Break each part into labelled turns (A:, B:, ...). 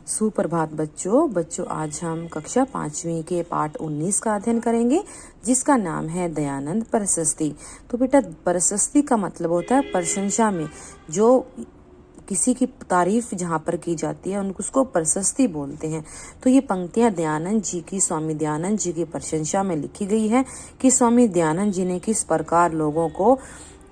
A: सुप्रभात बच्चों आज हम कक्षा 5वीं के पाठ 19 का अध्ययन करेंगे, जिसका नाम है दयानंद प्रशस्ति। तो बेटा, प्रशस्ति का मतलब होता है प्रशंसा में जो किसी की तारीफ जहाँ पर की जाती है उसको प्रशस्ति बोलते हैं। तो ये पंक्तियां दयानंद जी की, स्वामी दयानंद जी की प्रशंसा में लिखी गई है कि स्वामी दयानंद जी ने किस प्रकार लोगों को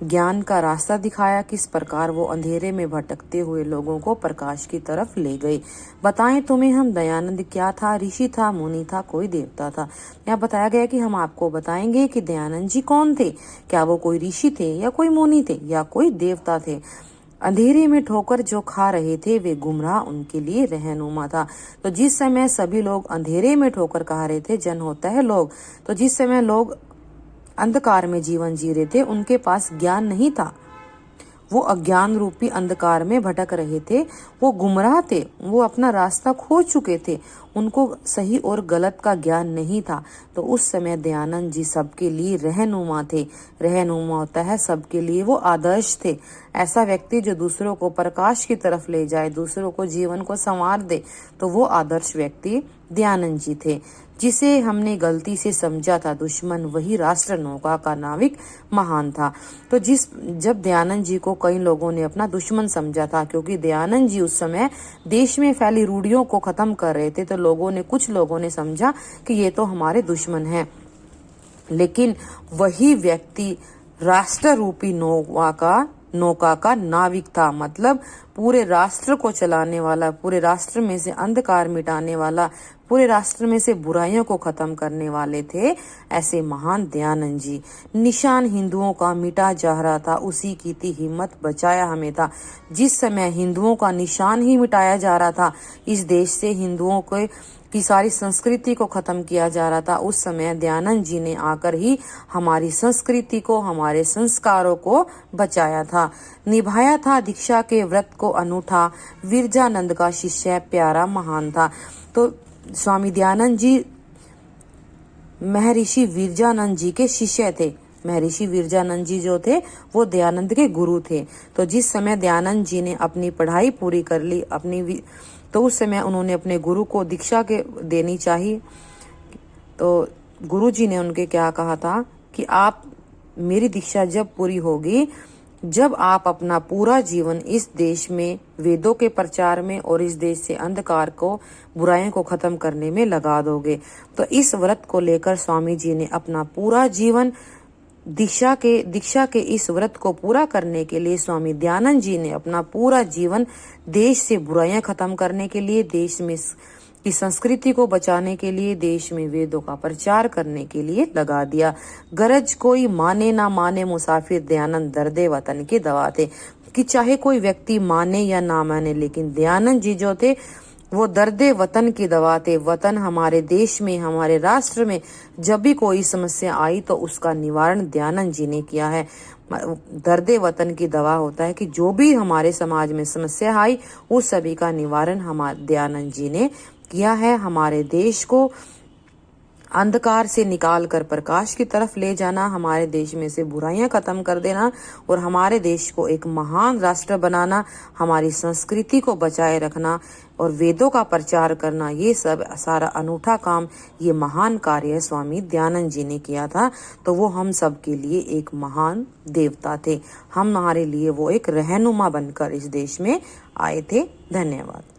A: ज्ञान का रास्ता दिखाया, किस प्रकार वो अंधेरे में भटकते हुए लोगों को प्रकाश की तरफ ले गए। बताएं तुम्हें हम, दयानंद क्या था? ऋषि था, मुनि था, कोई देवता था? यहाँ बताया गया कि हम आपको बताएंगे कि दयानंद जी कौन थे। क्या वो कोई ऋषि थे या कोई मुनि थे या कोई देवता थे? अंधेरे में ठोकर जो खा रहे थे वे गुमराह उनके लिए रहनुमा था। तो जिस समय सभी लोग अंधेरे में ठोकर खा रहे थे, जन होता है लोग, तो जिस समय लोग अंधकार में जीवन जी रहे थे, उनके पास ज्ञान नहीं था, वो अज्ञान रूपी अंधकार में भटक रहे थे, वो गुमराह थे, वो अपना रास्ता खो चुके थे, उनको सही और गलत का ज्ञान नहीं था। तो उस समय दयानंद जी सबके लिए रहनुमा थे। रहनुमा होता है सबके लिए, वो आदर्श थे। ऐसा व्यक्ति जो दूसरों को प्रकाश की तरफ ले जाए, दूसरों को जीवन को संवार दे, तो वो आदर्श व्यक्ति दयानंद जी थे। जिसे हमने गलती से समझा था दुश्मन, वही राष्ट्र नौका का नाविक महान था। तो जब दयानंद जी को कई लोगों ने अपना दुश्मन समझा था, क्योंकि दयानंद जी उस समय देश में फैली रूढ़ियों को खत्म कर रहे थे, तो कुछ लोगों ने समझा कि ये तो हमारे दुश्मन हैं। लेकिन वही व्यक्ति राष्ट्र रूपी नौका का नाविक था। मतलब पूरे राष्ट्र को चलाने वाला, पूरे राष्ट्र में से अंधकार मिटाने वाला, पूरे राष्ट्र में से बुराइयों को खत्म करने वाले थे ऐसे महान दयानंद जी। निशान हिंदुओं का मिटा जा रहा था, उसी की थी हिम्मत, बचाया हमें था। जिस समय हिंदुओं का निशान ही मिटाया जा रहा था, इस देश से हिंदुओं की सारी संस्कृति को खत्म किया जा रहा था, उस समय दयानंद जी ने आकर ही हमारी संस्कृति को, हमारे संस्कारों को बचाया था। निभाया था दीक्षा के व्रत को अनूठा, विरजानंद का शिष्य प्यारा महान था। तो स्वामी दयानंद जी महर्षि विरजानंद जी के शिष्य थे। महर्षि विरजानंद जी जो थे वो दयानंद के गुरु थे। तो जिस समय दयानंद जी ने अपनी पढ़ाई पूरी कर ली, तो उस समय उन्होंने अपने गुरु को दीक्षा के देनी चाहिए। तो गुरु जी ने उनके क्या कहा था कि आप, मेरी दीक्षा जब पूरी होगी, जब आप अपना पूरा जीवन इस देश में वेदों के प्रचार में और इस देश से अंधकार को, बुराइयों को खत्म करने में लगा दोगे। तो इस व्रत को लेकर स्वामी जी ने अपना पूरा जीवन, दीक्षा के इस व्रत को पूरा करने के लिए स्वामी दयानंद जी ने अपना पूरा जीवन देश से बुराइयां खत्म करने के लिए, देश में की संस्कृति को बचाने के लिए, देश में वेदों का प्रचार करने के लिए लगा दिया। गरज कोई माने ना माने मुसाफिर, दयानंद दर्दे वतन की दवा थे। कि चाहे कोई व्यक्ति माने या ना माने, लेकिन दयानंद जी जो थे वो दर्दे वतन की दवा थे। वतन हमारे देश में, हमारे राष्ट्र में जब भी कोई समस्या आई तो उसका निवारण दयानंद जी ने किया है। दर्दे वतन की दवा होता है कि जो भी हमारे समाज में समस्या आई, उस सभी का निवारण हमारे दयानंद जी ने किया है। हमारे देश को अंधकार से निकालकर प्रकाश की तरफ ले जाना, हमारे देश में से बुराइयां खत्म कर देना और हमारे देश को एक महान राष्ट्र बनाना, हमारी संस्कृति को बचाए रखना और वेदों का प्रचार करना, ये सब सारा अनूठा काम, ये महान कार्य स्वामी दयानंद जी ने किया था। तो वो हम सब के लिए एक महान देवता थे। हमारे लिए वो एक रहनुमा बनकर इस देश में आए थे। धन्यवाद।